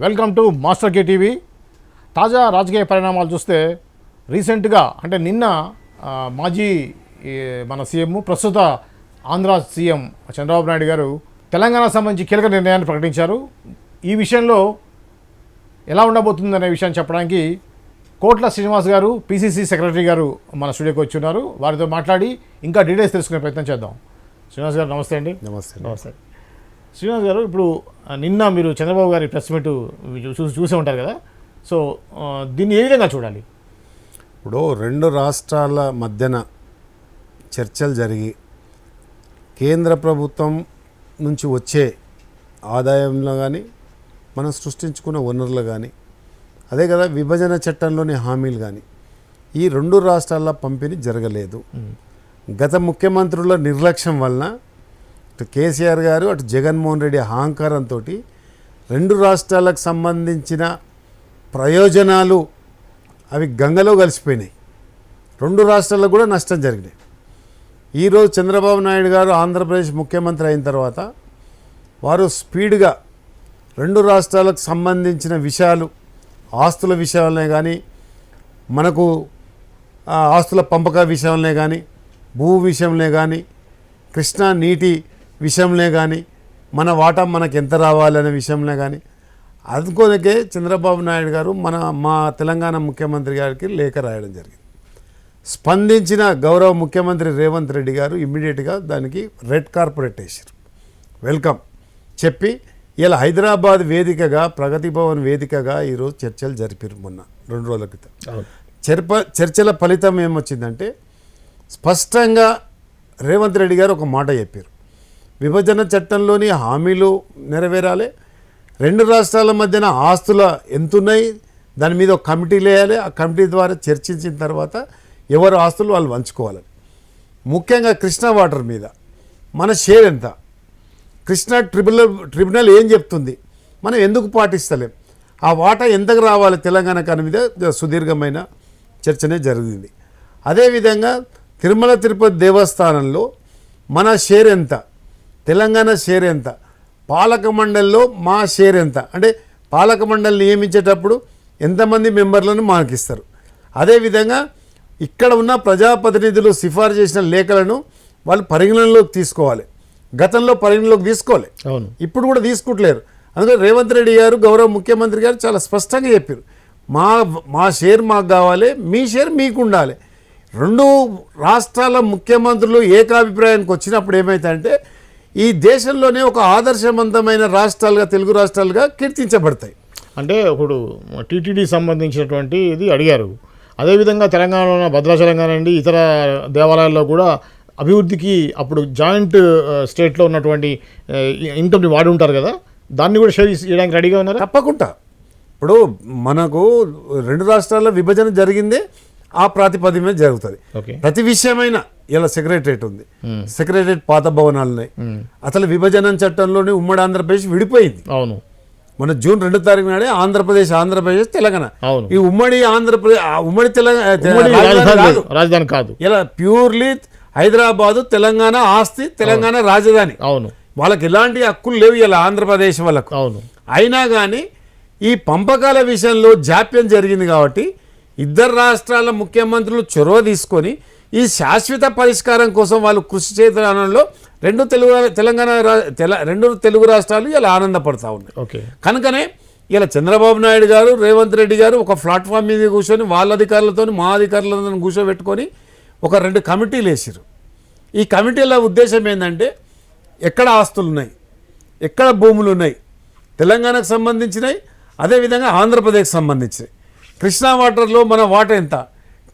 Welcome to master K TV. తాజా రాజకీయ పరిణామాలు చూస్తే రీసెంట్గా అంటే నిన్న మాజీ మన సీఎం ప్రస్తుత ఆంధ్ర సీఎం చంద్రబాబు నాయుడు గారు తెలంగాణకు సంబంధించి కీలక నిర్ణయాన్ని ప్రకటించారు. ఈ విషయంలో ఎలా ఉండబోతుందనే విషయాన్ని చెప్పడానికి కోట్ల శ్రీనివాస్ గారు పిసిసి సెక్రటరీ గారు మన స్టూడియోకి వచ్చి ఉన్నారు. వారితో మాట్లాడి ఇంకా డీటెయిల్స్ తెలుసుకునే ప్రయత్నం చేద్దాం. శ్రీనివాస్ గారు నమస్తే అండి. నమస్తే. శ్రీనివాస్ గారు, ఇప్పుడు నిన్న మీరు చంద్రబాబు గారి ప్రెస్ మీట్ చూసే ఉంటారు కదా, సో దీన్ని ఏ విధంగా చూడాలి? ఇప్పుడు రెండు రాష్ట్రాల మధ్యన చర్చలు జరిగి కేంద్ర ప్రభుత్వం నుంచి వచ్చే ఆదాయంలో కానీ మనం సృష్టించుకున్న వనరులు కానీ అదే కదా విభజన చట్టంలోని హామీలు కానీ ఈ రెండు రాష్ట్రాల పంపిణీ జరగలేదు. గత ముఖ్యమంత్రుల నిర్లక్ష్యం వలన అటు కేసీఆర్ గారు అటు జగన్మోహన్ రెడ్డి అహంకారంతో రెండు రాష్ట్రాలకు సంబంధించిన ప్రయోజనాలు అవి గంగలో కలిసిపోయినాయి. రెండు రాష్ట్రాలకు కూడా నష్టం జరిగినాయి. ఈరోజు చంద్రబాబు నాయుడు గారు ఆంధ్రప్రదేశ్ ముఖ్యమంత్రి అయిన తర్వాత వారు స్పీడ్గా రెండు రాష్ట్రాలకు సంబంధించిన విషయాలు, ఆస్తుల విషయాలనే కానీ మనకు ఆస్తుల పంపక విషయంలో కానీ భూ విషయంలో కానీ కృష్ణా నీటి విషయంలో కానీ మన వాటా మనకు ఎంత రావాలనే విషయంలో కానీ అందుకోనికే చంద్రబాబు నాయుడు గారు మా తెలంగాణ ముఖ్యమంత్రి గారికి లేఖ రాయడం జరిగింది. స్పందించిన గౌరవ ముఖ్యమంత్రి రేవంత్ రెడ్డి గారు ఇమ్మీడియట్గా దానికి రెడ్ కార్పొరేట్ వేసారు, వెల్కమ్ చెప్పి ఇలా హైదరాబాద్ వేదికగా ప్రగతి భవన్ వేదికగా ఈరోజు చర్చలు జరిపారు మొన్న 2 రోజుల క్రితం. చర్చల ఫలితం ఏమొచ్చిందంటే స్పష్టంగా రేవంత్ రెడ్డి గారు ఒక మాట చెప్పారు, విభజన చట్టంలోని హామీలు నెరవేరాలి, రెండు రాష్ట్రాల మధ్యన ఆస్తుల ఎంతున్నాయి దాని మీద ఒక కమిటీ వేయాలి, ఆ కమిటీ ద్వారా చర్చించిన తర్వాత ఎవరు ఆస్తులు వాళ్ళు పంచుకోవాలని. ముఖ్యంగా కృష్ణా వాటర్ మీద మన షేర్ ఎంత, కృష్ణా ట్రిబ్యునల్ ఏం చెప్తుంది, మనం ఎందుకు పాటిస్తలేం, ఆ వాటా ఎంతకు రావాలి తెలంగాణ కాని మీద సుదీర్ఘమైన చర్చనే జరిగింది. అదేవిధంగా తిరుమల తిరుపతి దేవస్థానంలో మన షేర్ ఎంత, తెలంగాణ షేర్ ఎంత, పాలక మండలిలో మా షేర్ ఎంత, అంటే పాలక మండలి నియమించేటప్పుడు ఎంతమంది మెంబర్లను మాకిస్తారు. అదేవిధంగా ఇక్కడ ఉన్న ప్రజాప్రతినిధులు సిఫార్సు చేసిన లేఖలను వాళ్ళు పరిగణనలోకి తీసుకోవాలి. గతంలో పరిగణలోకి తీసుకోవాలి, ఇప్పుడు కూడా తీసుకుంటలేరు. అందుకని రేవంత్ రెడ్డి గారు గౌరవ ముఖ్యమంత్రి గారు చాలా స్పష్టంగా చెప్పారు, మా షేర్ మాకు కావాలి, మీ షేర్ మీకు ఉండాలి. రెండు రాష్ట్రాల ముఖ్యమంత్రులు ఏకాభిప్రాయానికి వచ్చినప్పుడు ఏమవుతాయంటే ఈ దేశంలోనే ఒక ఆదర్శవంతమైన రాష్ట్రాలుగా తెలుగు రాష్ట్రాలుగా కీర్తించబడతాయి. అంటే ఇప్పుడు టీటీడీ సంబంధించినటువంటి ఇది అడిగారు. అదేవిధంగా తెలంగాణలో ఉన్న భద్రాచలం కానివ్వండి ఇతర దేవాలయాల్లో కూడా అభివృద్ధికి అప్పుడు జాయింట్ స్టేట్లో ఉన్నటువంటి ఇన్కమ్ని వాడి ఉంటారు కదా, దాన్ని కూడా షేర్ చేయడానికి రెడీగా ఉన్నారు. తప్పకుండా ఇప్పుడు మనకు రెండు రాష్ట్రాల విభజన జరిగిందే ఆ ప్రాతిపదిక మీద జరుగుతుంది. ప్రతి విషయమైనా ఇలా సెక్రటరేట్ ఉంది, సెక్రటరేట్ పాత భవనాలు ఉన్నాయి. అసలు విభజన చట్టంలోని ఉమ్మడి ఆంధ్రప్రదేశ్ విడిపోయింది. అవును, మన జూన్ 2వ తారీఖు నాడే ఆంధ్రప్రదేశ్ తెలంగాణ. ఈ ఉమ్మడి ఆంధ్రప్రదేశ్ ఉమ్మడి రాజధాని కాదు, ఇలా ప్యూర్లీ హైదరాబాదు తెలంగాణ ఆస్తి, తెలంగాణ రాజధాని. అవును, వాళ్ళకి ఎలాంటి హక్కులు లేవు ఇలా ఆంధ్రప్రదేశ్ వాళ్ళకు. అవును, అయినా కానీ ఈ పంపకాల విషయంలో జాప్యం జరిగింది కాబట్టి ఇద్దరు రాష్ట్రాల ముఖ్యమంత్రులు చొరవ తీసుకొని ఈ శాశ్వత పరిష్కారం కోసం వాళ్ళు కృషి చేయడంలో రెండు తెలుగు రాష్ట్రాలు ఇలా ఆనందపడతా ఉన్నాయి. కనుకనే ఇలా చంద్రబాబు నాయుడు గారు రేవంత్ రెడ్డి గారు ఒక ప్లాట్ఫామ్ మీద కూర్చొని వాళ్ళ అధికారులతో మా అధికారులతో కూర్చోబెట్టుకొని ఒక 2 కమిటీలు వేసారు. ఈ కమిటీల ఉద్దేశం ఏంటంటే ఎక్కడ ఆస్తులు ఉన్నాయి, ఎక్కడ భూములు ఉన్నాయి, తెలంగాణకు సంబంధించినవి, అదేవిధంగా ఆంధ్రప్రదేశ్కి సంబంధించినవి, కృష్ణా వాటర్లో మన వాటా ఎంత,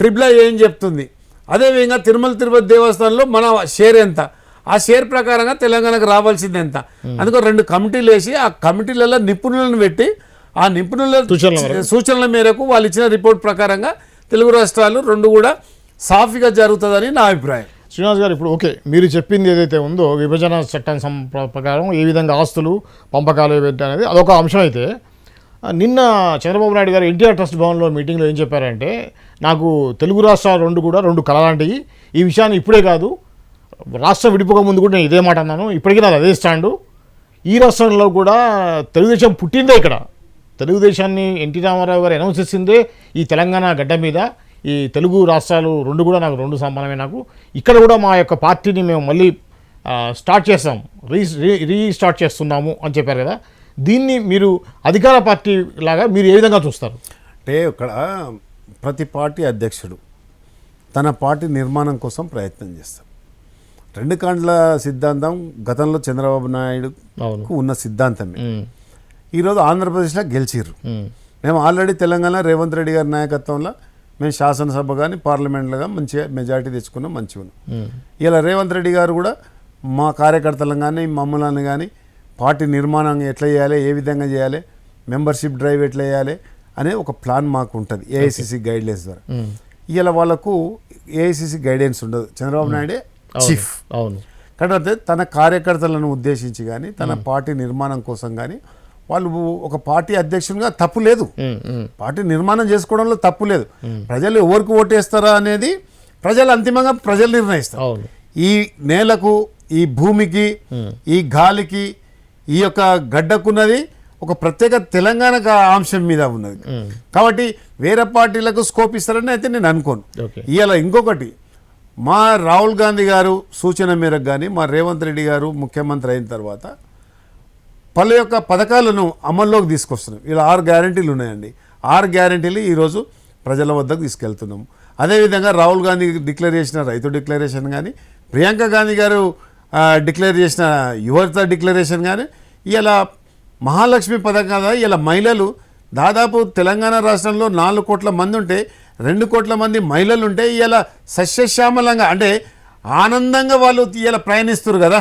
ట్రిబ్యునల్ ఏం చెప్తుంది, అదేవిధంగా తిరుమల తిరుపతి దేవస్థానంలో మన షేర్ ఎంత, ఆ షేర్ ప్రకారంగా తెలంగాణకు రావాల్సింది ఎంత. అందుకో 2 కమిటీలు వేసి ఆ కమిటీలలో నిపుణులను పెట్టి ఆ నిపుణుల సూచనల మేరకు వాళ్ళు ఇచ్చిన రిపోర్ట్ ప్రకారంగా తెలుగు రాష్ట్రాలు రెండు కూడా సాఫీగా జరుగుతుందని నా అభిప్రాయం. శ్రీనివాస్ గారు, ఇప్పుడు ఓకే మీరు చెప్పింది ఏదైతే ఉందో విభజన చట్టం ప్రకారం ఏ విధంగా ఆస్తులు పంపకాలు ఏవైతే అనేది అదొక అంశం అయితే, నిన్న చంద్రబాబు నాయుడు గారు ఎన్టీఆర్ ట్రస్ట్ భవన్లో మీటింగ్లో ఏం చెప్పారంటే, నాకు తెలుగు రాష్ట్రాలు రెండు కలలాంటివి, ఈ విషయాన్ని ఇప్పుడే కాదు రాష్ట్రం విడిపోక ముందు కూడా నేను ఇదే మాట అన్నాను, ఇప్పటికీ నాది అదే స్టాండు, ఈ రాష్ట్రంలో కూడా తెలుగుదేశం పుట్టిందే ఇక్కడ, తెలుగుదేశాన్ని ఎన్టీ రామారావు గారు అనౌన్స్ చేసిందే ఈ తెలంగాణ గడ్డ మీద. ఈ తెలుగు రాష్ట్రాలు రెండు కూడా నాకు రెండు సమానమే. నాకు ఇక్కడ కూడా మా యొక్క పార్టీని మేము మళ్ళీ స్టార్ట్ చేస్తాం, రీస్టార్ట్ చేస్తున్నాము అని చెప్పారు కదా. దీన్ని మీరు అధికార పార్టీ లాగా మీరు ఏ విధంగా చూస్తారు? అంటే ఇక్కడ ప్రతి పార్టీ అధ్యక్షుడు తన పార్టీ నిర్మాణం కోసం ప్రయత్నం చేస్తారు. రెండు కాండ్ల సిద్ధాంతం గతంలో చంద్రబాబు నాయుడుకు ఉన్న సిద్ధాంతమే. ఈరోజు ఆంధ్రప్రదేశ్లో గెలిచిర్రు. మేము ఆల్రెడీ తెలంగాణ రేవంత్ రెడ్డి గారి నాయకత్వంలో మేము శాసనసభ కానీ పార్లమెంట్లో కానీ మంచిగా మెజారిటీ తెచ్చుకున్నాం, మంచిగా ఉన్నాం. ఇలా రేవంత్ రెడ్డి గారు కూడా మా కార్యకర్తలను కానీ మమ్మల్ని కానీ పార్టీ నిర్మాణం ఎట్లా చేయాలి, ఏ విధంగా చేయాలి, మెంబర్షిప్ డ్రైవ్ ఎట్లా చేయాలి అనే ఒక ప్లాన్ మాకు ఉంటుంది ఏఐసిసి గైడ్లైన్స్ ద్వారా. ఇలా వాళ్ళకు ఏఐసిసి గైడెన్స్ ఉండదు, చంద్రబాబు నాయుడే చీఫ్. అవును. కాబట్టి తన కార్యకర్తలను ఉద్దేశించి కానీ తన పార్టీ నిర్మాణం కోసం కానీ వాళ్ళు ఒక పార్టీ అధ్యక్షునిగా తప్పు లేదు, పార్టీ నిర్మాణం చేసుకోవడంలో తప్పు లేదు. ప్రజలు ఎవరికి ఓటేస్తారా అనేది ప్రజలు అంతిమంగా ప్రజలు నిర్ణయిస్తారు. ఈ నేలకు, ఈ భూమికి, ఈ గాలికి, ఈ యొక్క గడ్డకున్నది ఒక ప్రత్యేక తెలంగాణ అంశం మీద ఉన్నది. కాబట్టి వేరే పార్టీలకు స్కోప్ ఇస్తారని అయితే నేను అనుకోను. ఇవాళ ఇంకొకటి, మా రాహుల్ గాంధీ గారు సూచన మేరకు కానీ మా రేవంత్ రెడ్డి గారు ముఖ్యమంత్రి అయిన తర్వాత పలు యొక్క పథకాలను అమల్లోకి తీసుకొస్తున్నాం. ఇలా 6 గ్యారంటీలు ఉన్నాయండి. 6 గ్యారంటీలు ఈరోజు ప్రజల వద్దకు తీసుకెళ్తున్నాము. అదేవిధంగా రాహుల్ గాంధీ డిక్లేర్ చేసిన రైతు డిక్లరేషన్ కానీ, ప్రియాంక గాంధీ గారు డిక్లేర్ చేసిన యువత డిక్లరేషన్ కానీ, ఇలా మహాలక్ష్మి పథకం కదా, ఇలా మహిళలు దాదాపు తెలంగాణ రాష్ట్రంలో 4 కోట్ల మంది ఉంటే 2 కోట్ల మంది మహిళలు ఉంటే ఇలా సస్యశ్యామలంగా అంటే ఆనందంగా వాళ్ళు ఇలా ప్రయాణిస్తారు కదా.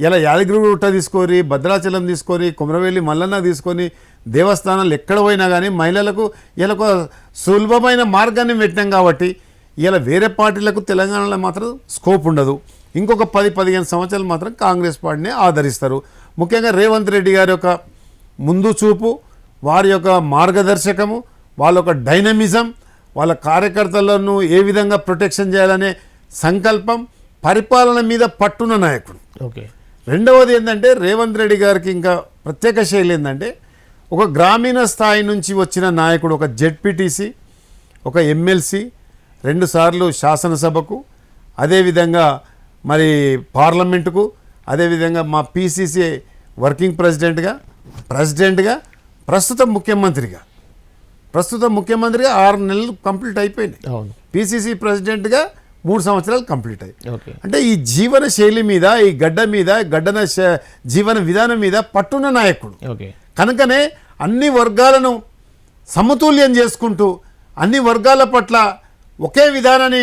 ఇలా యాదగిరిగుట్ట తీసుకొని, భద్రాచలం తీసుకొని, కుమరవెల్లి మల్లన్న తీసుకొని దేవస్థానాలు ఎక్కడ పోయినా కానీ మహిళలకు ఇలా సులభమైన మార్గాన్ని పెట్టినాం. కాబట్టి ఇలా వేరే పార్టీలకు తెలంగాణలో మాత్రం స్కోప్ ఉండదు. ఇంకొక 10-15 సంవత్సరాలు మాత్రం కాంగ్రెస్ పార్టీని ఆదరిస్తారు. ముఖ్యంగా రేవంత్ రెడ్డి గారి యొక్క ముందు చూపు, వారి యొక్క మార్గదర్శకము, వాళ్ళ యొక్క డైనమిజం, వాళ్ళ కార్యకర్తలను ఏ విధంగా ప్రొటెక్షన్ చేయాలనే సంకల్పం, పరిపాలన మీద పట్టున్న నాయకుడు. రెండవది ఏంటంటే రేవంత్ రెడ్డి గారికి ఇంకా ప్రత్యేక శైలి ఏంటంటే ఒక గ్రామీణ స్థాయి నుంచి వచ్చిన నాయకుడు. ఒక జెడ్పీటీసీ, ఒక ఎమ్మెల్సీ, 2 సార్లు శాసనసభకు, అదేవిధంగా మరి పార్లమెంటుకు, అదేవిధంగా మా పిసిసి వర్కింగ్ ప్రెసిడెంట్గా, ప్రస్తుత ముఖ్యమంత్రిగా 6 నెలలు కంప్లీట్ అయిపోయినాయి. పిసిసి ప్రెసిడెంట్గా 3 సంవత్సరాలు కంప్లీట్ అయ్యాయి. అంటే ఈ జీవన శైలి మీద, ఈ గడ్డన జీవన విధానం మీద పట్టున్న నాయకుడు. కనుకనే అన్ని వర్గాలను సమతుల్యం చేసుకుంటూ అన్ని వర్గాల పట్ల ఒకే విధానాన్ని,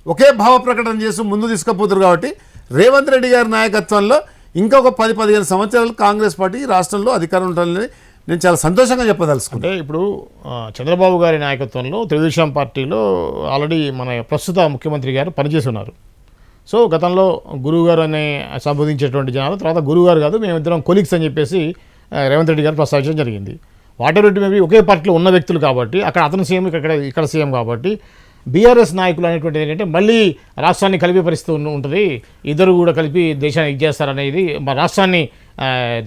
ఒకే భావ ప్రకటన చేస్తూ ముందు తీసుకుపోతారు. కాబట్టి రేవంత్ రెడ్డి గారి నాయకత్వంలో ఇంకొక 10-15 సంవత్సరాలు కాంగ్రెస్ పార్టీ రాష్ట్రంలో అధికారం ఉంటుందని నేను చాలా సంతోషంగా చెప్పదలుచుకుంటే. ఇప్పుడు చంద్రబాబు గారి నాయకత్వంలో తెలుగుదేశం పార్టీలో ఆల్రెడీ మన ప్రస్తుత ముఖ్యమంత్రి గారు పనిచేసి ఉన్నారు. సో గతంలో గురువు గారు అనే సంబోధించేటువంటి జనాలు, తర్వాత గురువు గారు కాదు, మేమిద్దరం కొలీగ్స్ అని చెప్పేసి రేవంత్ రెడ్డి గారు ప్రస్తావించడం జరిగింది. వాటర్ రెడ్డి మేబీ ఒకే పార్టీలో ఉన్న వ్యక్తులు కాబట్టి, అక్కడ అతను సీఎం, ఇక్కడ సీఎం కాబట్టి బీఆర్ఎస్ నాయకులు అనేటువంటిది ఏంటంటే మళ్ళీ రాష్ట్రాన్ని కలిపే పరిస్థితి ఉంటుంది, ఇద్దరు కూడా కలిపి దేశాన్ని ఇచ్చేస్తారనేది, మా రాష్ట్రాన్ని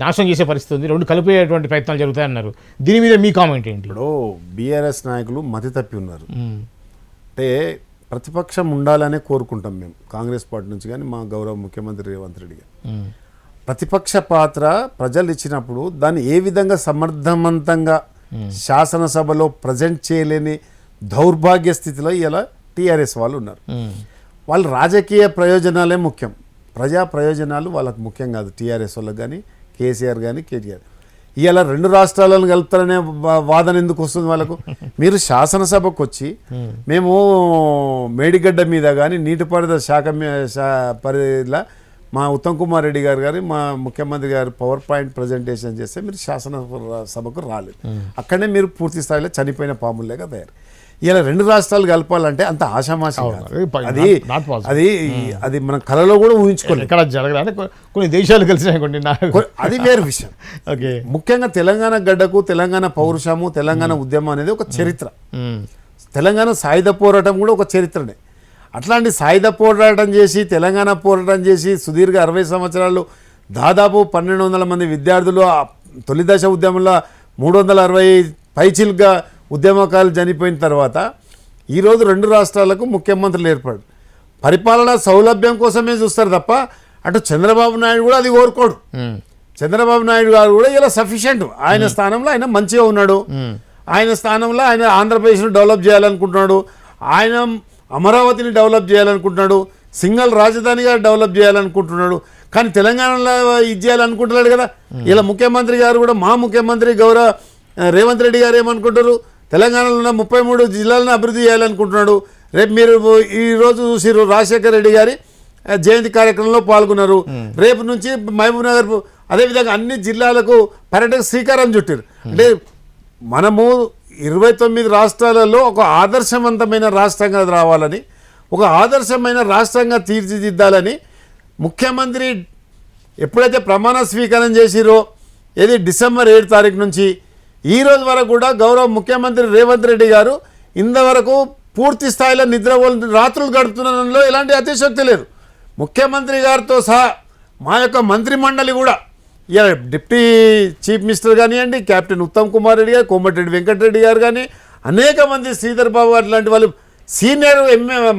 నాశనం చేసే పరిస్థితి ఉంది, 2 కలిపేటువంటి ప్రయత్నాలు జరుగుతాయన్నారు. దీని మీద మీ కామెంట్ ఏంటి? ఇప్పుడు బీఆర్ఎస్ నాయకులు మతి తప్పి ఉన్నారు. అంటే ప్రతిపక్షం ఉండాలనే కోరుకుంటాం మేము కాంగ్రెస్ పార్టీ నుంచి, కానీ మా గౌరవ ముఖ్యమంత్రి రేవంత్ రెడ్డి గారు ప్రతిపక్ష పాత్ర ప్రజలు ఇచ్చినప్పుడు దాన్ని ఏ విధంగా సమర్థవంతంగా శాసనసభలో ప్రజెంట్ చేయలేని దౌర్భాగ్య స్థితిలో ఇలా టీఆర్ఎస్ వాళ్ళు ఉన్నారు. వాళ్ళు రాజకీయ ప్రయోజనాలే ముఖ్యం, ప్రజా ప్రయోజనాలు వాళ్ళకు ముఖ్యం కాదు. టీఆర్ఎస్ వాళ్ళకి కానీ, కేసీఆర్ కానీ, కేటీఆర్ ఇలా 2 రాష్ట్రాలను కలుపుతారనే వాదన ఎందుకు వస్తుంది వాళ్ళకు? మీరు శాసనసభకు వచ్చి మేము మేడిగడ్డ మీద కానీ నీటిపారుదల శాఖ పరిధిలో మా ఉత్తమ్ కుమార్ రెడ్డి గారు మా ముఖ్యమంత్రి గారు పవర్ పాయింట్ ప్రజెంటేషన్ చేస్తే మీరు శాసనసభకు రాలేదు. అక్కడనే మీరు పూర్తి స్థాయిలో చనిపోయిన పాములేగా తయారు. ఇలా 2 రాష్ట్రాలు కలపాలంటే అంత ఆషామాషి అది మన కళలో కూడా ఊహించుకోలేదు. ఇక్కడ జరగదు, కొన్ని దేశాలు కలిసినాయి, అది వేరే విషయం. ముఖ్యంగా తెలంగాణ గడ్డకు తెలంగాణ పౌరుషము, తెలంగాణ ఉద్యమం అనేది ఒక చరిత్ర. తెలంగాణ సాయుధ పోరాటం కూడా ఒక చరిత్రనే. అట్లాంటి సాయుధ పోరాటం చేసి, తెలంగాణ పోరాటం చేసి సుదీర్ఘ 60 సంవత్సరాలు దాదాపు 1200 మంది విద్యార్థులు తొలి దశ ఉద్యమంలో 360 పైచిలుగా ఉద్యమకాలు చనిపోయిన తర్వాత ఈరోజు 2 రాష్ట్రాలకు ముఖ్యమంత్రులు ఏర్పడు పరిపాలన సౌలభ్యం కోసమే చూస్తారు తప్ప అటు చంద్రబాబు నాయుడు కూడా అది కోరుకోడు. చంద్రబాబు నాయుడు గారు కూడా ఇలా సఫిషియెంట్, ఆయన స్థానంలో ఆయన మంచిగా ఉన్నాడు. ఆయన స్థానంలో ఆయన ఆంధ్రప్రదేశ్ను డెవలప్ చేయాలనుకుంటున్నాడు, ఆయన అమరావతిని డెవలప్ చేయాలనుకుంటున్నాడు, సింగల్ రాజధానిగా డెవలప్ చేయాలనుకుంటున్నాడు. కానీ తెలంగాణలో ఇది చేయాలనుకుంటున్నాడు కదా. ఇలా ముఖ్యమంత్రి గారు కూడా మా ముఖ్యమంత్రి గౌరవ రేవంత్ రెడ్డి గారు ఏమనుకుంటారు, తెలంగాణలో ఉన్న 33 జిల్లాలను అభివృద్ధి చేయాలనుకుంటున్నాడు. రేపు మీరు ఈరోజు చూసిరు రాజశేఖర రెడ్డి గారి జయంతి కార్యక్రమంలో పాల్గొన్నారు. రేపు నుంచి మహబూబ్ నగర్ అదేవిధంగా అన్ని జిల్లాలకు పర్యటక శ్రీకారం చుట్టారు. అంటే మనము 29 రాష్ట్రాలలో ఒక ఆదర్శవంతమైన రాష్ట్రంగా రావాలని, ఒక ఆదర్శమైన రాష్ట్రంగా తీర్చిదిద్దాలని ముఖ్యమంత్రి ఎప్పుడైతే ప్రమాణ స్వీకారం చేసిరో ఏది డిసెంబర్ 7 తారీఖు నుంచి ఈ రోజు వరకు కూడా గౌరవ ముఖ్యమంత్రి రేవంత్ రెడ్డి గారు ఇంతవరకు పూర్తి స్థాయిలో రాత్రులు గడుపుతున్నలో ఎలాంటి అతిశక్తి లేదు. ముఖ్యమంత్రి గారితో సహా మా యొక్క మంత్రిమండలి కూడా ఇలా డిప్యూటీ చీఫ్ మినిస్టర్ కానివ్వండి, కెప్టెన్ ఉత్తమ్ కుమార్ రెడ్డి గారు, కోమటిరెడ్డి వెంకటరెడ్డి గారు కానీ అనేక మంది శ్రీధర్ బాబు గారు లాంటి వాళ్ళు సీనియర్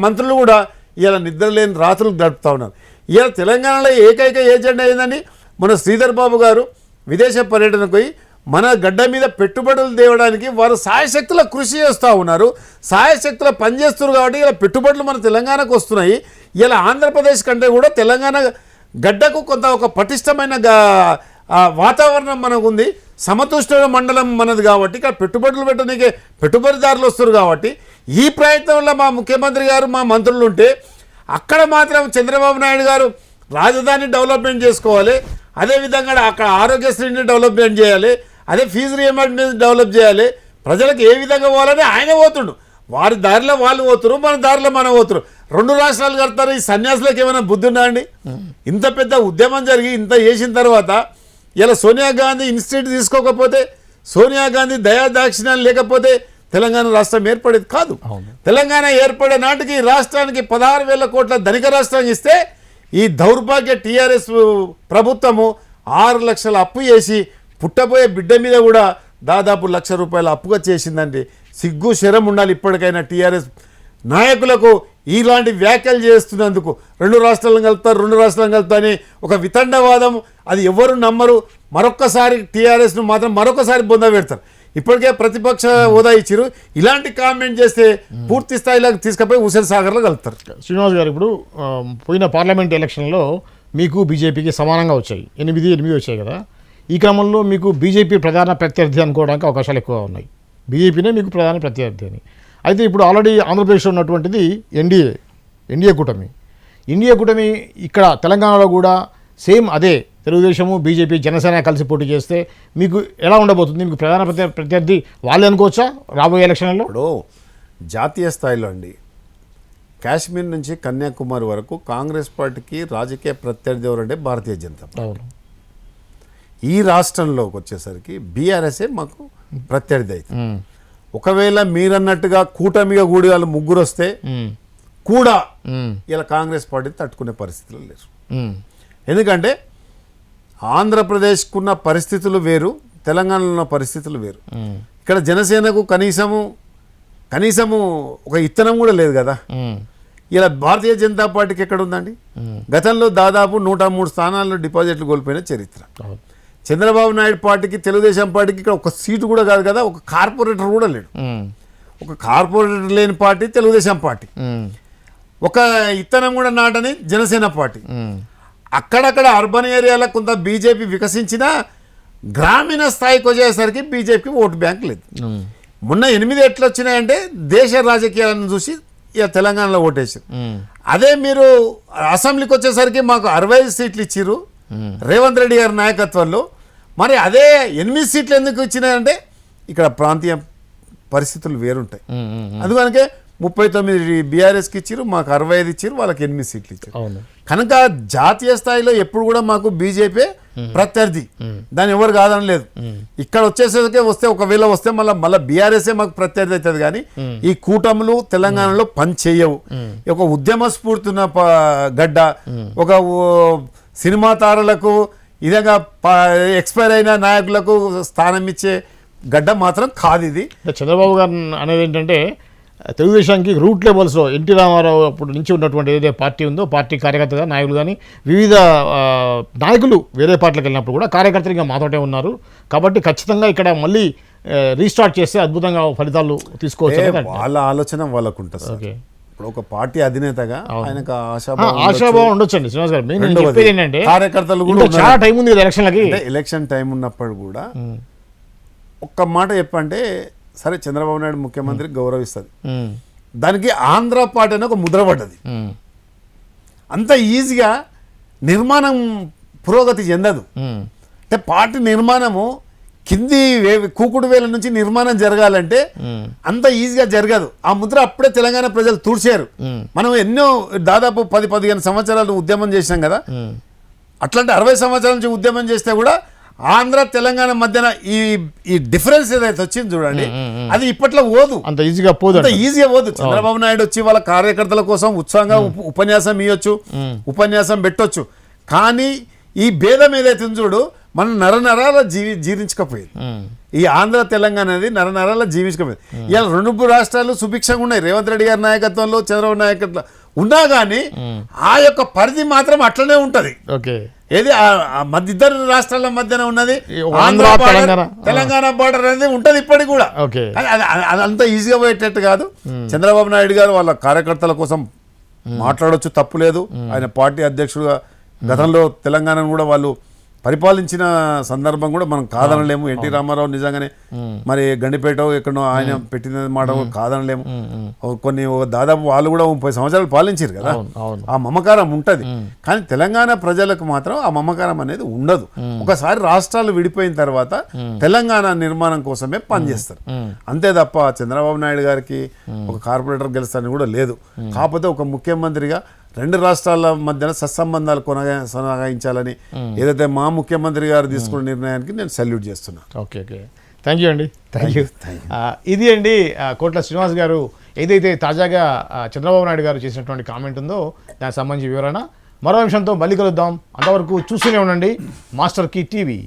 మంత్రులు కూడా ఇలా నిద్రలేని రాత్రులు గడుపుతూ ఉన్నారు. ఇలా తెలంగాణలో ఏకైక ఏజెండా ఏందని మన శ్రీధర్ బాబు గారు విదేశ పర్యటనకు పోయి మన గడ్డ మీద పెట్టుబడులు తేవడానికి వారు సాయశక్తుల కృషి చేస్తూ ఉన్నారు, సాయశక్తుల పనిచేస్తున్నారు. కాబట్టి ఇలా పెట్టుబడులు మన తెలంగాణకు వస్తున్నాయి. ఇలా ఆంధ్రప్రదేశ్ కంటే కూడా తెలంగాణ గడ్డకు కొంత ఒక పటిష్టమైన వాతావరణం మనకు ఉంది, సమతుష్ట మండలం మనది. కాబట్టి ఇక్కడ పెట్టుబడులు పెట్టడానికి పెట్టుబడిదారులు వస్తారు. కాబట్టి ఈ ప్రయత్నంలో మా ముఖ్యమంత్రి గారు మా మంత్రులు ఉంటే అక్కడ మాత్రం చంద్రబాబు నాయుడు గారు రాజధాని డెవలప్మెంట్ చేసుకోవాలి, అదేవిధంగా అక్కడ ఆరోగ్యశ్రీని డెవలప్మెంట్ చేయాలి, అదే ఫీజు రియంబర్స్మెంట్ డెవలప్ చేయాలి, ప్రజలకు ఏ విధంగా పోవాలని ఆయన పోతుండు. వారి దారిలో వాళ్ళు పోతురు, మన దారిలో మనం పోతురు. 2 రాష్ట్రాలు కడతారు. ఈ సన్యాసులకు ఏమైనా బుద్ధి ఉందా అండి? ఇంత పెద్ద ఉద్యమం జరిగి ఇంత చేసిన తర్వాత ఇలా సోనియా గాంధీ ఇన్స్టిట్యూట్ తీసుకోకపోతే, సోనియా గాంధీ దయాదాక్షిణ్యాలు లేకపోతే తెలంగాణ రాష్ట్రం ఏర్పడేది కాదు. తెలంగాణ ఏర్పడే నాటికి రాష్ట్రానికి 16,000 కోట్ల ధనిక రాష్ట్రానికి ఇస్తే ఈ దౌర్భాగ్య టీఆర్ఎస్ ప్రభుత్వము 6 లక్షల అప్పు చేసి పుట్టబోయే బిడ్డ మీద కూడా దాదాపు ₹1,00,000 అప్పుగా చేసిందండి. సిగ్గు శరం ఉండాలి ఇప్పటికైనా టీఆర్ఎస్ నాయకులకు. ఇలాంటి వ్యాఖ్యలు చేస్తున్నందుకు 2 రాష్ట్రాలను కలుపుతా అని ఒక వితండవాదం, అది ఎవరు నమ్మరు. మరొక్కసారి టీఆర్ఎస్ను మాత్రం మరొకసారి బొంద పెడతారు. ఇప్పటికే ప్రతిపక్ష హోదా ఇచ్చారు, ఇలాంటి కామెంట్ చేస్తే పూర్తి స్థాయిలో తీసుకుపోయి హుస్సేన్ సాగర్లో కలుపుతారు. శ్రీనివాస్ గారు, ఇప్పుడు పోయిన పార్లమెంట్ ఎలక్షన్లో మీకు బీజేపీకి సమానంగా వచ్చాయి, 8 వచ్చాయి కదా. ఈ క్రమంలో మీకు బీజేపీ ప్రధాన ప్రత్యర్థి అనుకోవడానికి అవకాశాలు ఎక్కువ ఉన్నాయి. బీజేపీనే మీకు ప్రధాన ప్రత్యర్థి అని. అయితే ఇప్పుడు ఆల్రెడీ ఆంధ్రప్రదేశ్లో ఉన్నటువంటిది ఎన్డీఏ కూటమి. ఇక్కడ తెలంగాణలో కూడా సేమ్ అదే తెలుగుదేశము, బీజేపీ, జనసేన కలిసి పోటీ చేస్తే మీకు ఎలా ఉండబోతుంది? మీకు ప్రధాన ప్రత్యర్థి వాళ్ళే అనుకోవచ్చా రాబోయే ఎలక్షన్లో? ఇప్పుడు జాతీయ స్థాయిలో అండి, కాశ్మీర్ నుంచి కన్యాకుమారి వరకు కాంగ్రెస్ పార్టీకి రాజకీయ ప్రత్యర్థి ఎవరంటే భారతీయ జనతా పార్టీ. ఈ రాష్ట్రంలోకి వచ్చేసరికి బీఆర్ఎస్ఏ మాకు ప్రత్యర్థి అవుతుంది. ఒకవేళ మీరన్నట్టుగా కూటమిగా కూడి వాళ్ళు 3 వస్తే కూడా ఇలా కాంగ్రెస్ పార్టీని తట్టుకునే పరిస్థితులు లేరు. ఎందుకంటే ఆంధ్రప్రదేశ్కున్న పరిస్థితులు వేరు, తెలంగాణలో ఉన్న పరిస్థితులు వేరు. ఇక్కడ జనసేనకు కనీసము ఒక ఇత్తనం కూడా లేదు కదా. ఇలా భారతీయ జనతా పార్టీకి ఎక్కడ ఉందండి? గతంలో దాదాపు 103 స్థానాల్లో డిపాజిట్లు కోల్పోయిన చరిత్ర. చంద్రబాబు నాయుడు పార్టీకి, తెలుగుదేశం పార్టీకి ఇక్కడ ఒక సీటు కూడా కాదు కదా, ఒక కార్పొరేటర్ కూడా లేడు. ఒక కార్పొరేటర్ లేని పార్టీ తెలుగుదేశం పార్టీ, ఒక ఇత్తనం కూడా నాటని జనసేన పార్టీ. అక్కడక్కడ అర్బన్ ఏరియాలో కొంత బీజేపీ వికసించినా గ్రామీణ స్థాయికి వచ్చేసరికి బీజేపీకి ఓటు బ్యాంక్ లేదు. మొన్న 8 ఎట్లా వచ్చినాయంటే దేశ రాజకీయాలను చూసి ఇక తెలంగాణలో ఓటేసారు. అదే మీరు అసెంబ్లీకి వచ్చేసరికి మాకు 65 సీట్లు ఇచ్చిర్రు రేవంత్ రెడ్డి గారి నాయకత్వంలో. మరి అదే 8 సీట్లు ఎందుకు ఇచ్చినాయంటే ఇక్కడ ప్రాంతీయ పరిస్థితులు వేరుంటాయి. అందుకనికే 39 బీఆర్ఎస్కి ఇచ్చారు, మాకు 65 ఇచ్చారు, వాళ్ళకి 8 సీట్లు ఇచ్చారు. కనుక జాతీయ స్థాయిలో ఎప్పుడు కూడా మాకు బీజేపీ ప్రత్యర్థి, దాన్ని ఎవరు కాదని లేదు. ఇక్కడ వచ్చేసరికి ఒకవేళ వస్తే మళ్ళీ బీఆర్ఎస్ఏ మాకు ప్రత్యర్థి అవుతుంది. కానీ ఈ కూటములు తెలంగాణలో పని చేయవు. ఒక ఉద్యమ స్ఫూర్తిన గడ్డ, ఒక సినిమా తారలకు ఇదంగా ఎక్స్పైర్ అయిన నాయకులకు స్థానం ఇచ్చే గడ్డ మాత్రం కాదు ఇది. చంద్రబాబు గారు అనేది ఏంటంటే తెలుగుదేశానికి రూట్ లెవెల్స్లో ఎన్టీ రామారావు అప్పుడు నుంచి ఉన్నటువంటి ఏదైతే పార్టీ ఉందో పార్టీ కార్యకర్తగా నాయకులు కానీ వివిధ నాయకులు వేరే పార్టీలకు వెళ్ళినప్పుడు కూడా కార్యకర్తలుగా మాతోటే ఉన్నారు. కాబట్టి ఖచ్చితంగా ఇక్కడ మళ్ళీ రీస్టార్ట్ చేస్తే అద్భుతంగా ఫలితాలు తీసుకోవచ్చు. వాళ్ళ ఆలోచన వాళ్ళకు ఉంటుంది సార్. ఓకే, ఇప్పుడు ఒక పార్టీ అధినేతగా ఆయనకు ఆశాభావం ఉండొచ్చండి శ్రీనివాస్ గారు. నేను చెప్పేది ఏంటంటే కార్యకర్తలు కూడా చాలా టైం ఉంది కదా ఎలక్షన్లకి. ఎలక్షన్ టైం ఉన్నప్పుడు కూడా ఒక్క మాట చెప్పంటే సరే చంద్రబాబు నాయుడు ముఖ్యమంత్రి గౌరవిస్తుంది, దానికి ఆంధ్ర పార్టీ అనే ఒక ముద్ర పడ్డది. అంత ఈజీగా నిర్మాణం పురోగతి చెందదు. అంటే పార్టీ నిర్మాణము కింది కూకుడు వేల నుంచి నిర్మాణం జరగాలంటే అంత ఈజీగా జరగదు. ఆ ముద్ర అప్పుడే తెలంగాణ ప్రజలు తూర్చారు. మనం ఎన్నో దాదాపు 10-15 సంవత్సరాలు ఉద్యమం చేసినాం కదా. అట్లాంటి 60 సంవత్సరాల నుంచి ఉద్యమం చేస్తే కూడా ఆంధ్ర తెలంగాణ మధ్యన ఈ డిఫరెన్స్ ఏదైతే వచ్చింది చూడండి, అది ఇప్పట్లో పోదు, అంత ఈజీగా పోదు, అంత ఈజీగా పోదు. చంద్రబాబు నాయుడు వచ్చి వాళ్ళ కార్యకర్తల కోసం ఉత్సాహంగా ఉపన్యాసం ఇవ్వచ్చు, ఉపన్యాసం పెట్టొచ్చు. కానీ ఈ భేదం ఏదైతే చూడు మనం నరనరాల జీవించకపోయింది. ఈ ఆంధ్ర తెలంగాణ అనేది నరనరాల జీవించకపోయింది. ఇలా 2 రాష్ట్రాలు సుభిక్షంగా ఉన్నాయి. రేవంత్ రెడ్డి గారి నాయకత్వంలో చంద్రబాబు నాయకత్వంలో ఉన్నా కానీ ఆ యొక్క పరిధి మాత్రం అట్లనే ఉంటది. ఏది ఇద్దరు రాష్ట్రాల మధ్యన ఉన్నది ఆంధ్ర తెలంగాణ బార్డర్ అనేది ఉంటది ఇప్పటికి కూడా. అదంతా ఈజీగా పోయేటట్టు కాదు. చంద్రబాబు నాయుడు గారు వాళ్ళ కార్యకర్తల కోసం మాట్లాడొచ్చు, తప్పు లేదు. ఆయన పార్టీ అధ్యక్షుడుగా గతంలో తెలంగాణను కూడా వాళ్ళు పరిపాలించిన సందర్భం కూడా మనం కాదనలేము. ఎన్టీ రామారావు నిజంగానే మరి గండిపేట ఎక్కడో ఆయన పెట్టిన మాట కాదనలేము. కొన్ని దాదాపు వాళ్ళు కూడా 30 సంవత్సరాలు పాలించారు కదా. ఆ మమకారం ఉంటది. కానీ తెలంగాణ ప్రజలకు మాత్రం ఆ మమకారం అనేది ఉండదు. ఒకసారి రాష్ట్రాలు విడిపోయిన తర్వాత తెలంగాణ నిర్మాణం కోసమే పనిచేస్తారు అంతే తప్ప చంద్రబాబు నాయుడు గారికి ఒక కార్పొరేటర్ గెలుస్తారని కూడా లేదు. కాకపోతే ఒక ముఖ్యమంత్రిగా 2 రాష్ట్రాల మధ్యన సత్సంబంధాలు కొనసాగించాలని ఏదైతే మా ముఖ్యమంత్రి గారు తీసుకున్న నిర్ణయానికి నేను సల్యూట్ చేస్తున్నాను. ఓకే, థ్యాంక్ యూ అండి. Thank you. ఇది అండి కోట్ల శ్రీనివాస్ గారు ఏదైతే తాజాగా చంద్రబాబు నాయుడు గారు చేసినటువంటి కామెంట్ ఉందో దానికి సంబంధించి వివరణ. మరో అంశంతో మళ్ళీ కలుద్దాం. అంతవరకు చూస్తూనే ఉండండి మాస్టర్ కీ టీవీ.